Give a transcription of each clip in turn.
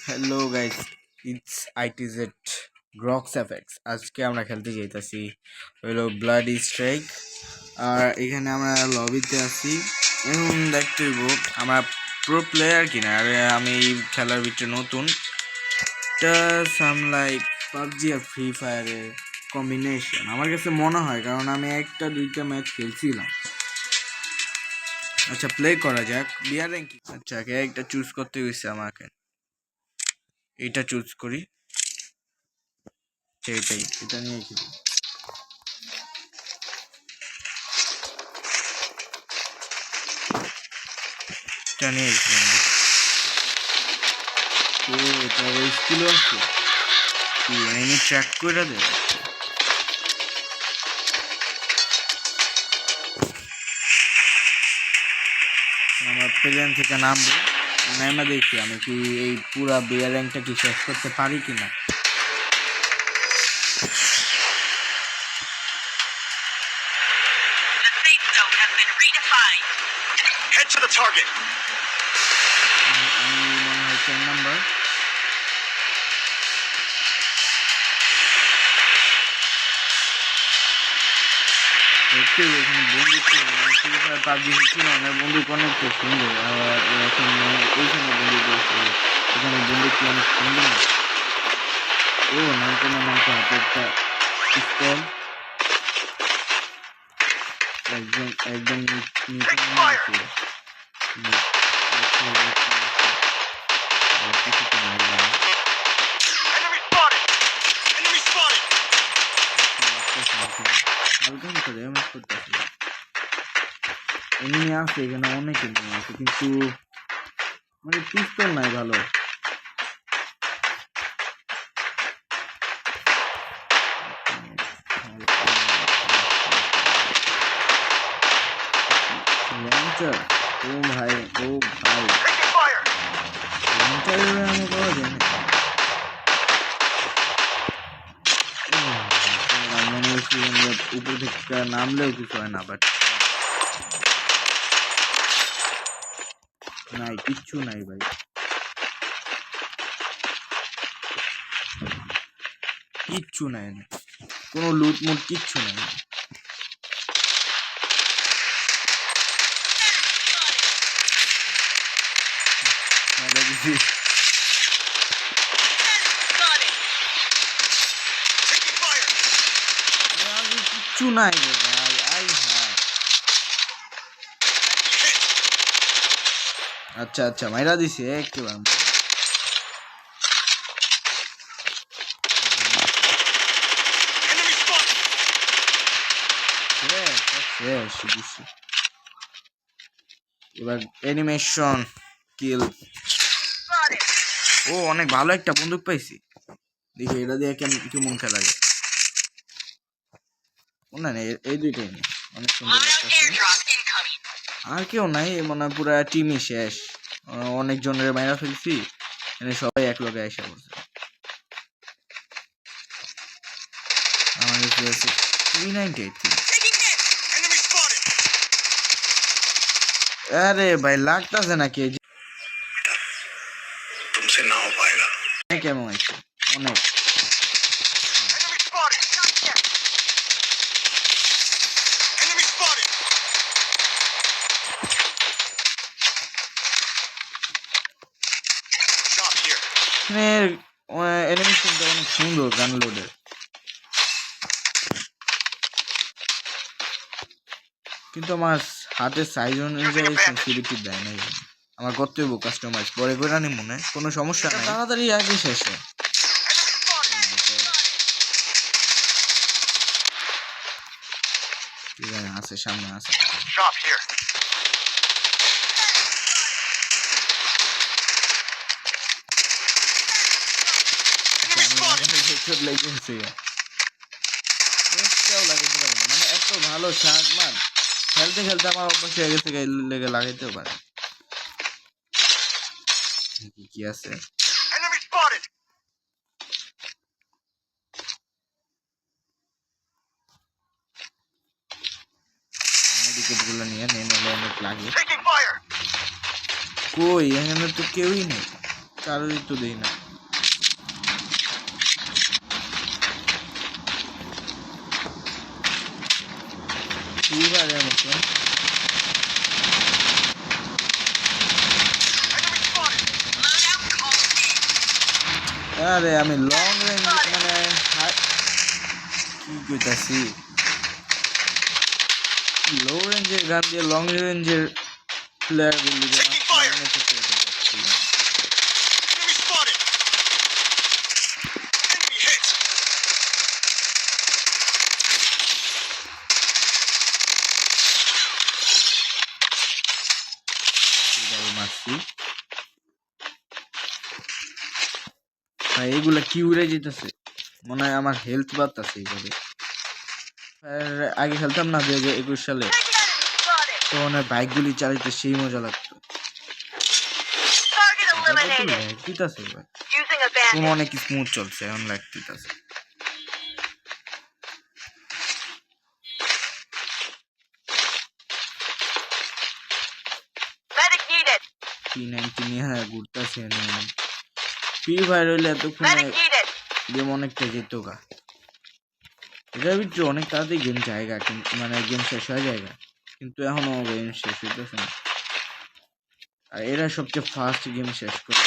Hello guys, it's ITZ grox effects. আজকে আমরা খেলতে যাইতাছি হইলো ব্লাডি স্ট্রাইক। আর এখানে আমরা লবিতে আছি। এখন দেখতে হইব আমরা প্রো প্লেয়ার কিনা। আর আমি এই খেলার ভিতরে নতুন। এটা সাম লাইক পাবজি আর ফ্রি ফায়ারের কম্বিনেশন আমার কাছে মনে হয়, কারণ আমি একটা দুইটা ম্যাচ খেলছিলাম। আচ্ছা, প্লে করা যাক। বিয়ার র্যাঙ্কিং। আচ্ছা, একটা চুজ করতে হয়েছে আমাকে। এটা চুজ করি। সেটাই, এটা নিয়ে খেলি। এটা নিয়ে খেলি। ও, তার স্কিলও আছে। কি এনিমি ট্র্যাক করে দেয়। আমার প্লেন থেকে নামবো, নেমে দেখি আমি কি এই পুরা বিয়ার র্যাঙ্কটা কি শেষ করতে পারি কিনা। Head to the target. আমি মনে হয় 10 নাম্বার। দেখতে এখানে বন্দুক পাবজি ছিল না, বন্দুক অনেক সুন্দর। আর এখন ওইখানে বন্দুক এখানে বন্দুক কি অনেক সুন্দর না। ও নামতে না নামতে হাতে একটা পিস্তল। একদম একদম নিচে নামা আছে। কিছুতে মারলাম। Enemy spotted. Enemy spotted. হালকা মতো ড্যামেজ করতেছে। এনিমি আছে এখানে, অনেক এনিমি আছে, কিন্তু মানে পিস্তল নাই ভালো। লঞ্চার, ও ভাই, ও ভাই, Taking fire. লঞ্চারের আমি পাওয়া যায় না। মনে হচ্ছে উপর থেকে নামলেও কিছু হয় না, বাট নাই, কিচ্ছু নাই ভাই, কিচ্ছু নাই, কোনো লুট মুট কিচ্ছু নাই। Taking fire. কিচ্ছু নাই রে ভাই, আই হ্যাঁ। আচ্ছা আচ্ছা, মাইরা দিছে একেবারে। Enemy spotted. এবার অ্যানিমেশন কিল। ও, অনেক ভালো একটা বন্দুক পাইছি। দেখি এটা দিয়ে কেমন খেলা যায়। না না, এই দুইটাই নেই, অনেক সুন্দর লাগতেছে। আর কেউ নাই, মনে হয় পুরা টিমই শেষ। অনেক জনের মাইরা ফেলছি, মানে সবাই এক লগে এসে পড়ছে। আমার কাছে আছে 398। Enemy spotted. আরে ভাই, লাগতেছে নাকি? तुमसे ना हो पाएगा. কেমন আছে অনেক। Enemy spotted. Enemy spotted. Shot here. এখানে অ্যানিমেশনটা অনেক সুন্দর গান লোডের, কিন্তু আমার হাতের সাইজ অনুযায়ী সেন্সিটিভিটি দেয় নাই। আমার করতে হইব কাস্টমাইজ, পরে করে আনি মনে হয়, কোনো সমস্যা নাই, তাড়াতাড়ি আগে শেষে। আছে সামনে আছে। Shot here. মানে এত ভালো শার্ট মান খেলতে খেলতে আমার অভ্যাস হয়ে গেছে, লেগে লাগাইতেও পারে। কি আছে? Enemy spotted. মেডিকেটগুলো নিলে অনেক লাগে। Taking fire. কই, এখানে তো কেউই নেই। কারোরই তো দেই না। এইবারে মতন Enemy spotted. আরে আমি লং রেঞ্জ মানে কি কইতাছি, লো রেঞ্জের গান দিয়ে লং রেঞ্জের প্লেয়ার গুলি Taking fire. Enemy spotted. Enemy hit. মারছি। এইগুলা কি উড়ে যেতেছে, মনে হয় আমার হেলথ বাড়তেছে এইভাবে। আগে খেলতাম না 2021 সালে, তখন বাইকগুলি চালাইতে সেই মজা লাগতো। ফোন অনেক স্মুথ চলছে, এখন লাগতেছে। P90 নিয়ে ঘুরতেছে। ফ্রি ফায়ার হইলে এতক্ষণে গেম অনেকটা যেত গা। এটার ভিতরে অনেক তাড়াতাড়ি গেম জায়গা, মানে গেম শেষ হয়ে জায়গা, কিন্তু এখনো গেম শেষ হইতেছে না। আর এরা সবচেয়ে ফাস্ট গেম শেষ করে।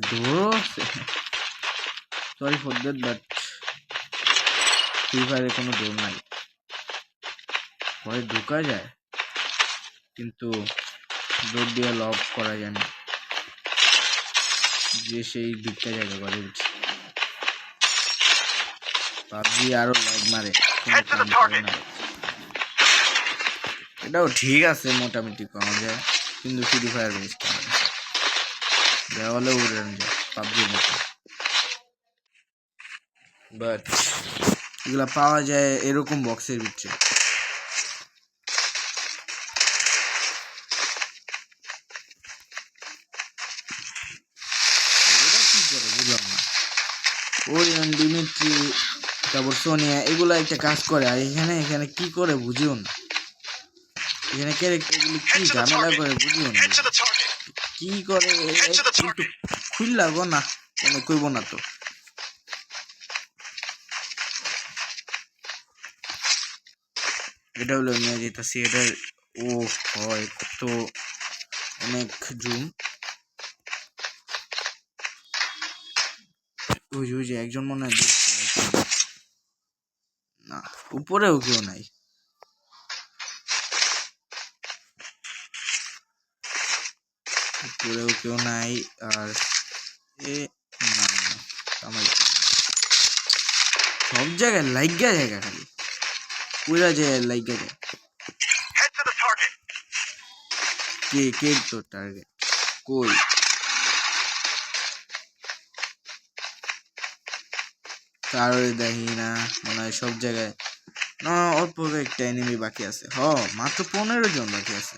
ডোরও আছে, sorry for that, but free ফায়ারে কোনো ডোর নাই। ভয়ে ঢুকা যায় কিন্তু ডোর দিয়ে লক করা যায় না, যে সেই দিকটা জায়গা করে উঠছে। পাবজি আরো ল্যাগ মারে, কোনো কাম করে না। এটাও ঠিক আছে, মোটামুটি কমা যায়, কিন্তু ফ্রি ফায়ার বেস্ট দেওয়ালে উড়ে যায় পাবজির মতো। বাট এগুলা পাওয়া যায় এরকম বক্সের ভিতরে। এরা কি করে বুঝলাম না। ওরিয়ন, ডিমিট্রি, তারপর সোনিয়া, এগুলা একটা কাজ করে, আর এখানে এখানে কি করে বুঝিও না। এখানে ক্যারেক্টারগুলি কি ঝামেলা করে বুঝিও না, Head to the target. কি করে একটু খুললা গো না, মানে কইব না তো। এটা হলো নিয়ে যেতেছি, এটার ও হয় তো অনেক জুম। ওই যে একজন মনে হয় দেখছে, না উপরেও কেউ নাই। উপরেও কেউ নাই, আর এ না না, আমার সব জায়গায় লাইগা জায়গা খালি পুরা যায় লাইগা যায়। Head to the target. কে কে তো টার্গেট কই? কারোর দেখি না, মনে হয় সব জায়গায় না। অল্প একটা এনিমি বাকি আছে, মাত্র 15 জন বাকি আছে।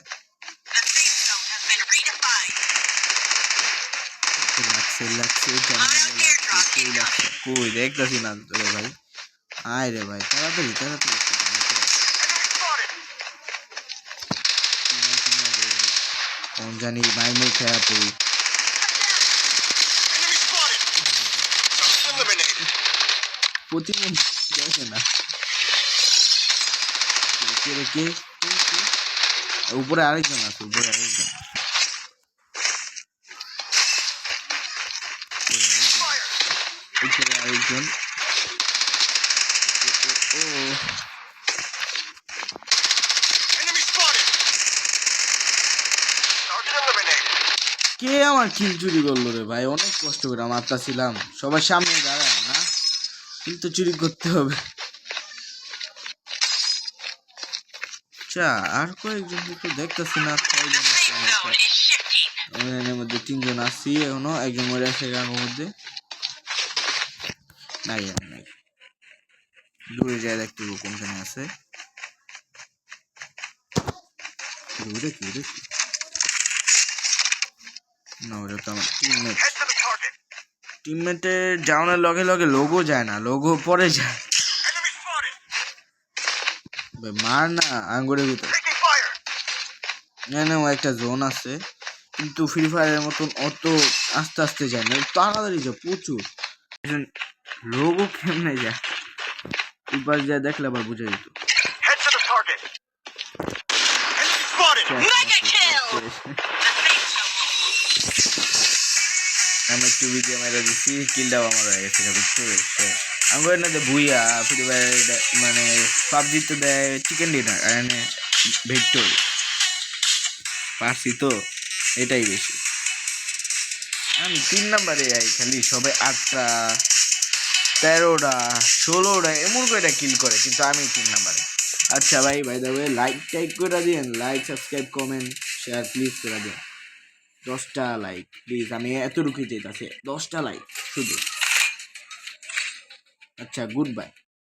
কই দেখতেছি না রে ভাই, আয় রে ভাই, তাড়াতাড়ি তাড়াতাড়ি। কোন জানি মাই মুই খেয়া পড়ি। Enemy spotted. Eliminated. প্রতিদিন দেখে না কে রে, কে উপরে আরেকজন আছে, উপরে আরেকজন। উপরে আরেকজন। Enemy spotted. Target eliminated. কে আমার কিল চুরি করলো রে ভাই? অনেক কষ্ট করে মারতাছিলাম, সবার সামনে দাঁড়ায় না, কিন্তু চুরি করতে হবে। আচ্ছা, আর কয়েকজন তো দেখতেছি না, কয়েকজন এর মধ্যে 3 জন আসছি, এখনো একজন মরে আছে গানের মধ্যে। নাই আর নাই, দূরে যায় দেখতে কোনখানে আছে। দূরে কি দেখি না, ওটা তো আমার teammate. Head to the target. টিমমেটের যাওয়ার লগে লগে লোগো যায় না, লোগো পরে যায়। Enemy spotted. মার না আঙ্গুরের ভিতর। Taking fire. না না, ও একটা জোন আছে, কিন্তু ফ্রি ফায়ারের মতন অত আস্তে আস্তে যায় না, তাড়াতাড়ি যায় প্রচুর। লোগো কেমনে যায়, এবার যা দেখলে আবার বুঝে যেত। Head to the target. Enemy spotted. Mega kill! আমি একটু ভিডিও মেরে দিচ্ছি, কিলটাও আমার হয়ে গেছে ভিক্টোরি। আমি করি না যে ভুইয়া ফ্রি ফায়ার মানে পাবজিতে দেয় চিকেন ডিনার, আর এনে ভিক্টোরি পারছি তো, এটাই বেশি। আমি 3 নাম্বারে যাই খালি, সবাই 8টা 13টা 16টা এমন করে কিল করে, কিন্তু আমি 3 নাম্বারে। আচ্ছা ভাই, বাই দ্য ওয়ে লাইক টাইক করে দিন, like subscribe comment share please করে দিন। 10টা লাইক প্লিজ, আমি এতটুকুই চাইতেছি, 10টা লাইক শুধু। আচ্ছা, গুড বাই।